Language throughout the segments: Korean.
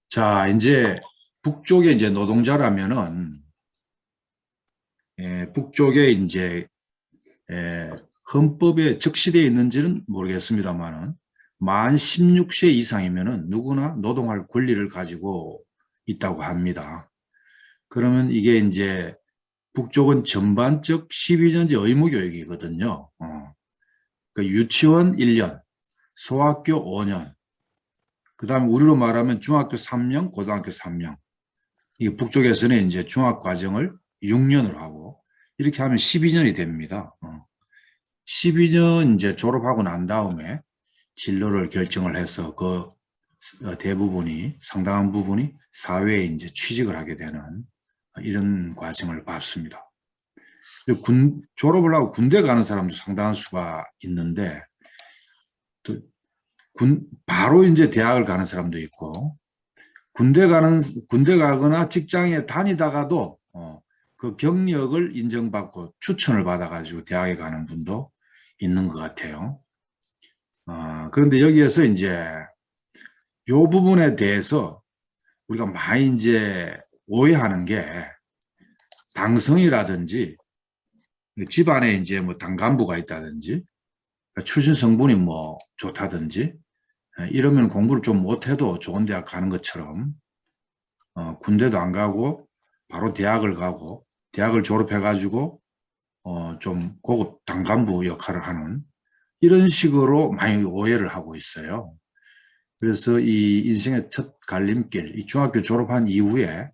자, 이제 북쪽에 이제 노동자라면은 북쪽에 이제 헌법에 적시되어 있는지는 모르겠습니다만은 만 16세 이상이면은 누구나 노동할 권리를 가지고 있다고 합니다. 그러면 이게 이제 북쪽은 전반적 12년제 의무 교육이거든요. 그 유치원 1년, 소학교 5년, 그다음에 우리로 말하면 중학교 3년, 고등학교 3년. 이게 북쪽에서는 이제 중학 과정을 6년으로 하고 이렇게 하면 12년이 됩니다. 12년 이제 졸업하고 난 다음에 진로를 결정을 해서 그 대부분이 상당한 부분이 사회에 이제 취직을 하게 되는 이런 과정을 밟습니다. 졸업을 하고 군대 가는 사람도 상당한 수가 있는데 또 바로 이제 대학을 가는 사람도 있고 군대 가거나 직장에 다니다가도 그 경력을 인정받고 추천을 받아가지고 대학에 가는 분도 있는 것 같아요. 그런데 여기에서 이제 이 부분에 대해서 우리가 많이 이제 오해하는 게 당성이라든지 집안에 이제 뭐 당 간부가 있다든지 출신 성분이 뭐 좋다든지 이러면 공부를 좀 못해도 좋은 대학 가는 것처럼 군대도 안 가고 바로 대학을 가고 대학을 졸업해가지고 좀 고급 당간부 역할을 하는 이런 식으로 많이 오해를 하고 있어요. 그래서 이 인생의 첫 갈림길, 이 중학교 졸업한 이후에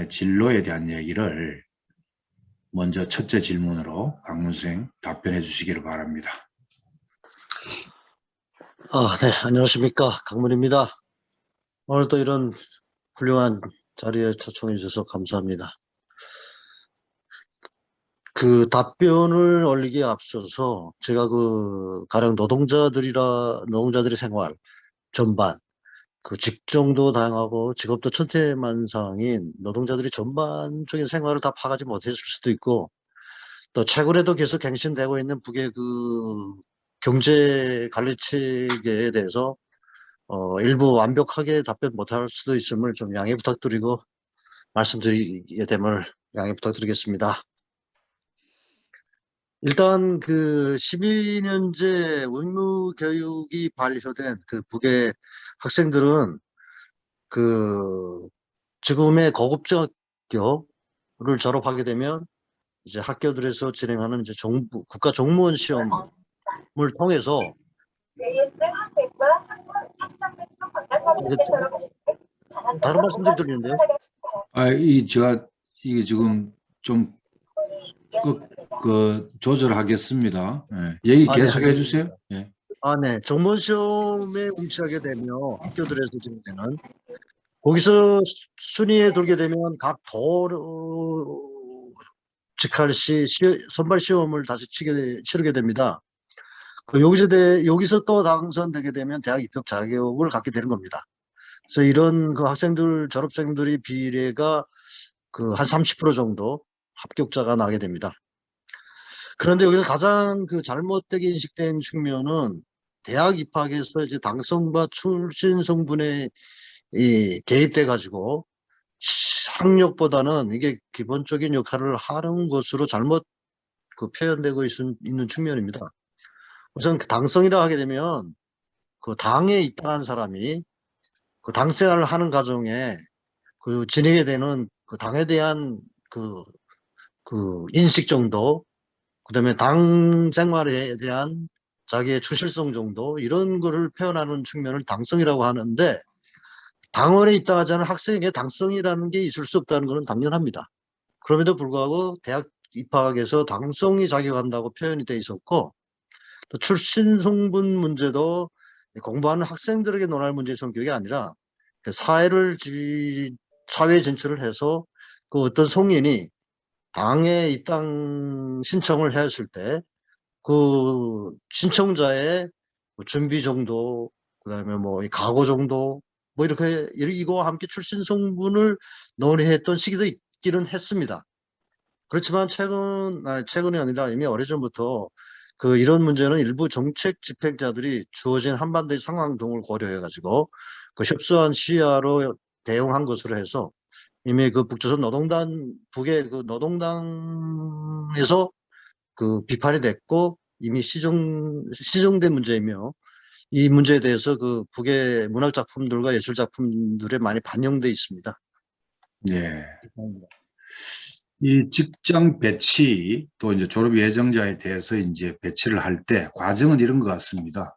진로에 대한 얘기를 먼저 첫째 질문으로 강문생 답변해 주시기를 바랍니다. 네, 안녕하십니까. 강문입니다. 오늘 또 이런 훌륭한 자리에 초청해 주셔서 감사합니다. 그 답변을 올리기에 앞서서 제가 가령 노동자들의 생활 전반, 그 직종도 다양하고 직업도 천태만상인 노동자들이 전반적인 생활을 다 파악하지 못했을 수도 있고, 또 최근에도 계속 갱신되고 있는 북의 경제 관리체계에 대해서 일부 완벽하게 답변 못할 수도 있음을 좀 양해 부탁드리고 말씀드리게 됨을 양해 부탁드리겠습니다. 일단 12년제 의무 교육이 반려된 북의 학생들은 지금의 고급중학교를 졸업하게 되면 이제 학교들에서 진행하는 이제 국가 정무원 시험을 통해서 다른 말씀들이 들리는데요. 이게 지금 좀 조절하겠습니다. 얘기 네, 계속 알겠습니다. 해주세요. 예. 네. 정무원 시험에 응시하게 되면 학교들에서 진행되는 거기서 순위에 들게 되면 각 직할 선발 시험을 다시 치르게 됩니다. 여기서 또 당선되게 되면 대학 입학 자격을 갖게 되는 겁니다. 그래서 이런 졸업생들이 비례가 한 30% 정도 합격자가 나게 됩니다. 그런데 여기서 가장 잘못되게 인식된 측면은 대학 입학에서 이제 당성과 출신 성분에 개입돼 가지고 학력보다는 이게 기본적인 역할을 하는 것으로 잘못 표현되고 있는 측면입니다. 우선 당성이라 하게 되면 당에 입당한 사람이 당 생활을 하는 과정에 진행이 되는 당에 대한 인식 정도, 그다음에 당 생활에 대한 자기의 추실성 정도, 이런 거를 표현하는 측면을 당성이라고 하는데, 당원에 입당하지 않은 학생에게 당성이라는 게 있을 수 없다는 것은 당연합니다. 그럼에도 불구하고 대학 입학에서 당성이 작용한다고 표현이 돼 있었고, 또 출신 성분 문제도 공부하는 학생들에게 논할 문제의 성격이 아니라 사회 진출을 해서 어떤 성인이 당에 입당 신청을 했을 때 신청자의 준비 정도, 그다음에 이 각오 정도, 이렇게 이거와 함께 출신 성분을 논의했던 시기도 있기는 했습니다. 그렇지만 최근이 아니라 이미 오래전부터 이런 문제는 일부 정책 집행자들이 주어진 한반도의 상황 등을 고려해 가지고 그 협소한 시야로 대응한 것으로 해서 이미 그 북조선 노동당 북의 그 노동당에서 그 비판이 됐고 이미 시정된 문제이며 이 문제에 대해서 그 북의 문학 작품들과 예술 작품들에 많이 반영돼 있습니다. 예. 이 직장 배치 또 이제 졸업 예정자에 대해서 이제 배치를 할 때 과정은 이런 것 같습니다.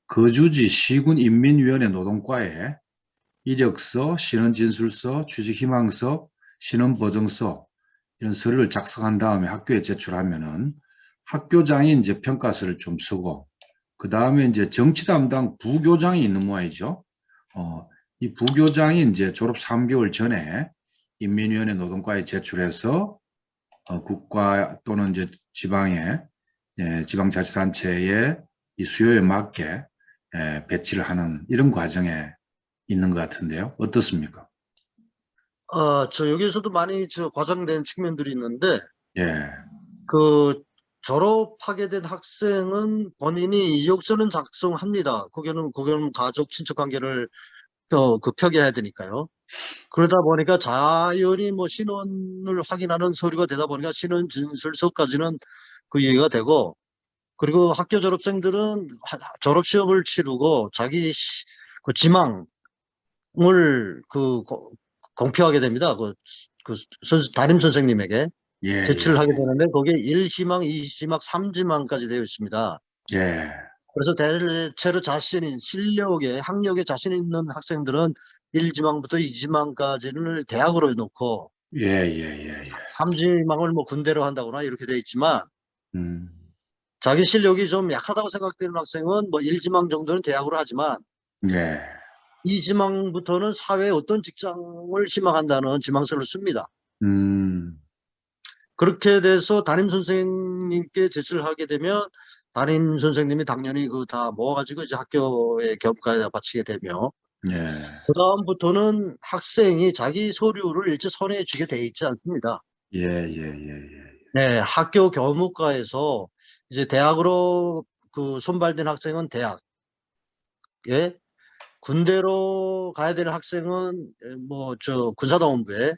거주지 시군 인민위원회 노동과에 이력서, 신원진술서, 취직희망서, 신원보증서 이런 서류를 작성한 다음에 학교에 제출하면은 학교장이 이제 평가서를 좀 쓰고 그 다음에 이제 정치 담당 부교장이 있는 모양이죠. 이 부교장이 이제 졸업 3개월 전에 인민위원회 노동과에 제출해서 국가 또는 이제 지방의 지방자치단체의 이 수요에 맞게 배치를 하는 이런 과정에 있는 것 같은데요. 어떻습니까? 저 여기서도 많이 저 과장된 측면들이 있는데 예, 그 졸업하게 된 학생은 본인이 이력서는 작성합니다. 거기는 가족 친척 관계를 그 표기해야 되니까요. 그러다 보니까 자연히 뭐 신원을 확인하는 서류가 되다 보니까 신원 진술서까지는 그 이해가 되고 그리고 학교 졸업생들은 졸업 시험을 치르고 자기 그 지망을 공표하게 됩니다. 담임 선생님에게 예, 제출을 예, 하게 되는데 거기에 1지망, 2지망, 3지망까지 되어 있습니다. 예, 그래서 대체로 실력에, 학력에 자신 있는 학생들은 1지망부터 2지망까지를 대학으로 놓고 예, 예, 예, 예. 3지망을 뭐 군대로 한다거나 이렇게 되어 있지만 음, 자기 실력이 좀 약하다고 생각되는 학생은 뭐 1지망 정도는 대학으로 하지만 예, 2지망부터는 사회에 어떤 직장을 희망한다는 지망서를 씁니다. 음, 그렇게 돼서 담임 선생님께 제출을 하게 되면 담임 선생님이 당연히 그 다 모아가지고 이제 학교에 교육과에다 바치게 되며 예, 그 다음부터는 학생이 자기 서류를 일찍 선회해 주게 돼 있지 않습니다. 예, 예, 예, 예. 네, 학교 교무과에서 이제 대학으로 그 선발된 학생은 대학에, 군대로 가야 되는 학생은 뭐 저 군사동원부에,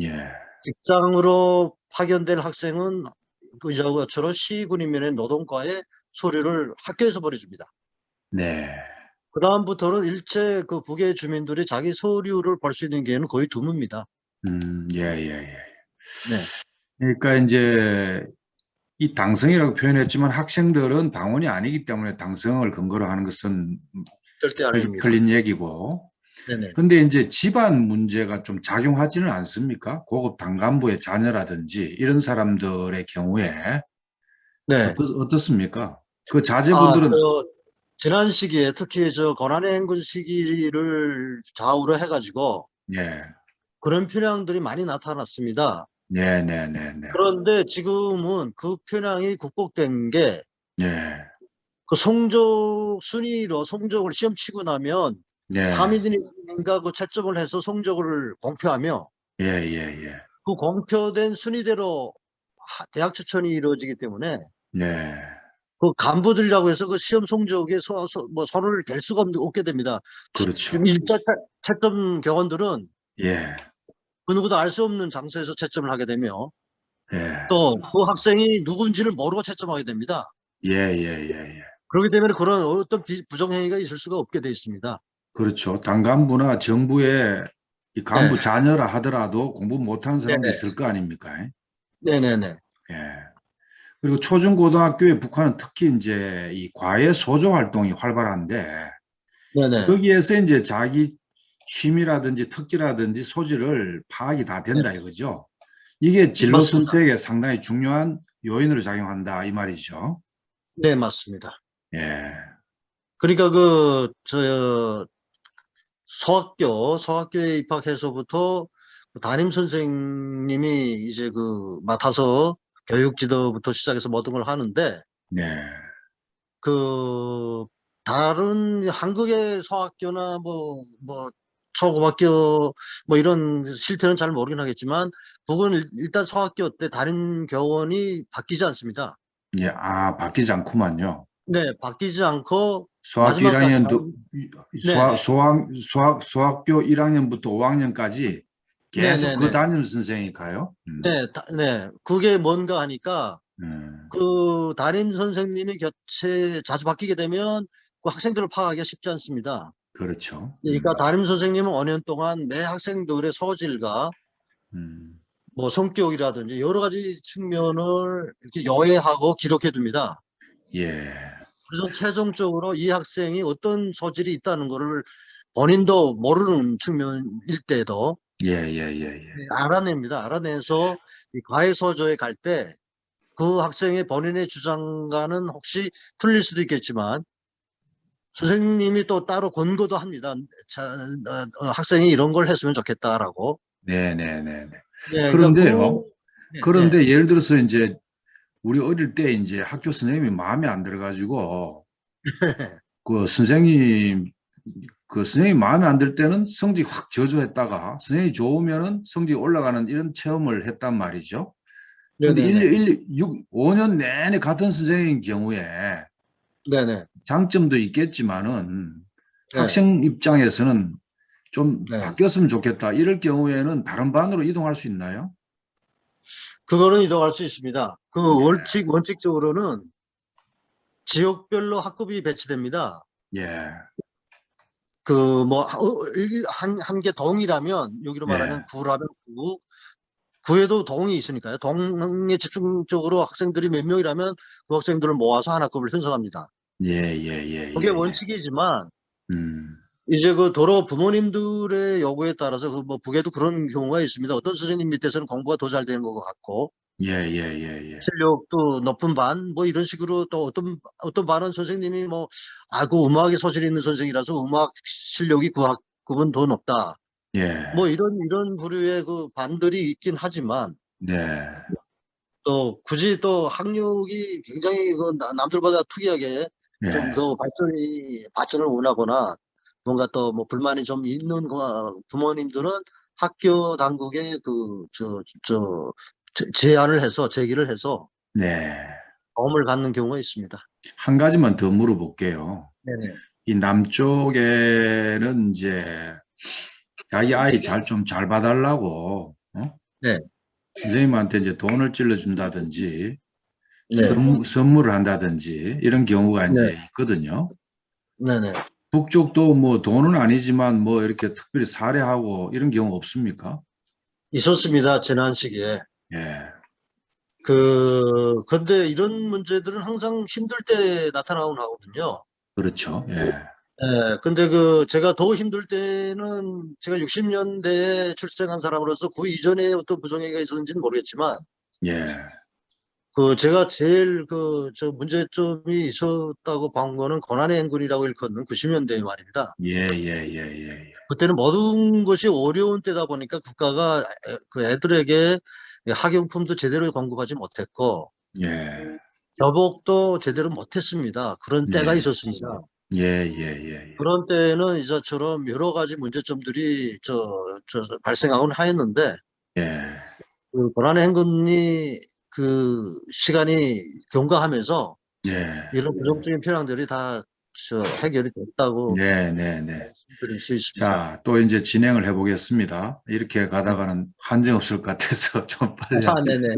예. 직장으로 파견될 학생은 그 저처럼 시군인민의 노동과에 서류를 학교에서 보내줍니다. 네. 그 다음부터는 일체 그 북의 주민들이 자기 서류를 볼 수 있는 기회는 거의 드뭅니다. 예, 예, 예. 네, 그러니까 이제 이 당성이라고 표현했지만 학생들은 당원이 아니기 때문에 당성을 근거로 하는 것은 절대 아닙니다. 틀린 얘기고. 네네. 근데 이제 집안 문제가 좀 작용하지는 않습니까? 고급 당간부의 자녀라든지 이런 사람들의 경우에 네. 어떻습니까? 그 아, 자제분들은 지난 시기에 특히 저 권한의 행군 시기를 좌우로 해가지고 예, 그런 편향들이 많이 나타났습니다. 네, 네, 네, 네, 그런데 지금은 그 편향이 극복된 게 예, 그 성적 순위로 성적을 시험 치고 나면 네, 3위인가 그 채점을 해서 성적을 공표하며 예, 예, 예, 그 공표된 순위대로 대학 추천이 이루어지기 때문에 네, 그 간부들이라고 해서 그 시험 성적에 뭐 손을 댈 수가 없게 됩니다. 그렇죠. 지금 일자 채점 교원들은 예, 그 누구도 알 수 없는 장소에서 채점을 하게 되며 예, 또 그 학생이 누군지를 모르고 채점하게 됩니다. 예, 예, 예, 예. 그렇기 때문에 그런 어떤 부정행위가 있을 수가 없게 되어 있습니다. 그렇죠. 당간부나 정부의 이 네, 간부 자녀라 하더라도 공부 못하는 사람도 네네, 있을 거 아닙니까? 네네네, 예. 그리고 초중고등학교에 북한은 특히 이제 이 과외 소조 활동이 활발한데 네네, 여기에서 이제 자기 취미라든지 특기라든지 소질을 파악이 다 네, 된다 이거죠. 이게 진로 맞습니다. 선택에 상당히 중요한 요인으로 작용한다 이 말이죠. 네, 맞습니다. 예, 그러니까 소학교에 입학해서부터 그 담임 선생님이 이제 맡아서 교육 지도부터 시작해서 모든 걸 하는데, 네, 그, 다른 한국의 소학교나 초고학교 이런 실태는 잘 모르긴 하겠지만, 북은 일단 소학교 때 담임 교원이 바뀌지 않습니다. 예, 바뀌지 않구만요. 네, 바뀌지 않고 수학교 마지막까지 1학년도 네네. 수학교 1학년부터 5학년까지 계속 그 네네네. 담임 선생님일까요? 네, 네. 그게 뭔가 하니까 음, 그 담임 선생님이 곁에 자주 바뀌게 되면 그 학생들을 파악하기가 쉽지 않습니다. 그렇죠. 그러니까 담임 선생님은 5년 동안 매 학생들의 소질과 음, 뭐 성격이라든지 여러 가지 측면을 이렇게 여해하고 기록해 둡니다. 예, 그래서 최종적으로 이 학생이 어떤 소질이 있다는 것을 본인도 모르는 측면일 때도 예, 예, 예, 예. 알아냅니다. 알아내서 이 과외소조에 갈 때 그 학생의 본인의 주장과는 혹시 틀릴 수도 있겠지만 선생님이 또 따로 권고도 합니다. 학생이 이런 걸 했으면 좋겠다라고. 네, 네, 네, 네. 네, 그러니까 그런데요. 네, 네, 그런데 예를 들어서 이제 우리 어릴 때 이제 학교 선생님이 마음에 안 들어가지고 그 선생님 그 선생님이 마음에 안 들 때는 성적이 확 저조했다가 선생님이 좋으면은 성적이 올라가는 이런 체험을 했단 말이죠. 네, 그런데 네, 네, 5년 내내 같은 선생님 경우에 네, 네, 장점도 있겠지만은 네, 학생 입장에서는 좀 네. 바뀌었으면 좋겠다. 이럴 경우에는 다른 반으로 이동할 수 있나요? 그거는 이동할 수 있습니다. 그 예, 원칙적으로는 지역별로 학급이 배치됩니다. 예, 그 뭐 한 개 동이라면 여기로 말하면 예, 구라면 구, 구에도 동이 있으니까요. 동에 집중적으로 학생들이 몇 명이라면 그 학생들을 모아서 한 학급을 편성합니다. 예, 예, 예, 그게 예, 예. 원칙이지만 음, 이제 그 도로 부모님들의 요구에 따라서 그 뭐 북에도 그런 경우가 있습니다. 어떤 선생님 밑에서는 공부가 더 잘 되는 것 같고 예, 예, 예, 예. 실력도 높은 반 뭐 이런 식으로 또 어떤 반은 선생님이 뭐 그 음악에 소질이 있는 선생이라서 음악 실력이 그 학급은 더 높다. 예, 뭐 이런 부류의 그 반들이 있긴 하지만 네, 또 굳이 또 학력이 굉장히 그 남들보다 특이하게 좀 예, 더 발전을 원하거나 뭔가 또 뭐 불만이 좀 있는 부모님들은 학교 당국에 제안을 해서 제기를 해서 네. 도움을 갖는 경우가 있습니다. 한 가지만 더 물어볼게요. 네네. 이 남쪽에는 이제 자기 아이 좀 잘 봐달라고, 네. 선생님한테 이제 돈을 찔러준다든지, 네. 선물을 한다든지, 이런 경우가 네. 이제 있거든요. 네네. 북쪽도 뭐 돈은 아니지만 뭐 이렇게 특별히 사례하고 이런 경우 없습니까? 있었습니다. 지난 시기에. 예, 근데 이런 문제들은 항상 힘들 때 나타나곤 하거든요. 그렇죠. 예, 예, 근데 제가 더 힘들 때는 제가 60년대에 출생한 사람으로서 그 이전에 어떤 부정행위가 있었는지는 모르겠지만, 예, 제가 제일 저 문제점이 있었다고 본 거는 고난의 행군이라고 일컫는 90년대 말입니다. 예, 예, 예, 예, 그때는 모든 것이 어려운 때다 보니까 국가가 그 애들에게 학용품도 제대로 공급하지 못했고, 예, 교복도 제대로 못했습니다. 그런 때가 예, 있었습니다. 예, 예, 예, 그런 때는 이제처럼 여러 가지 문제점들이 발생하곤 하였는데, 예, 그 고난의 행군이 시간이 경과하면서 예, 이런 부정적인 편향들이 다 해결이 됐다고 네, 네, 네. 말씀드릴 수 있습니다. 자, 또 이제 진행을 해보겠습니다. 이렇게 가다가는 한정 없을 것 같아서 좀 빨리 네네.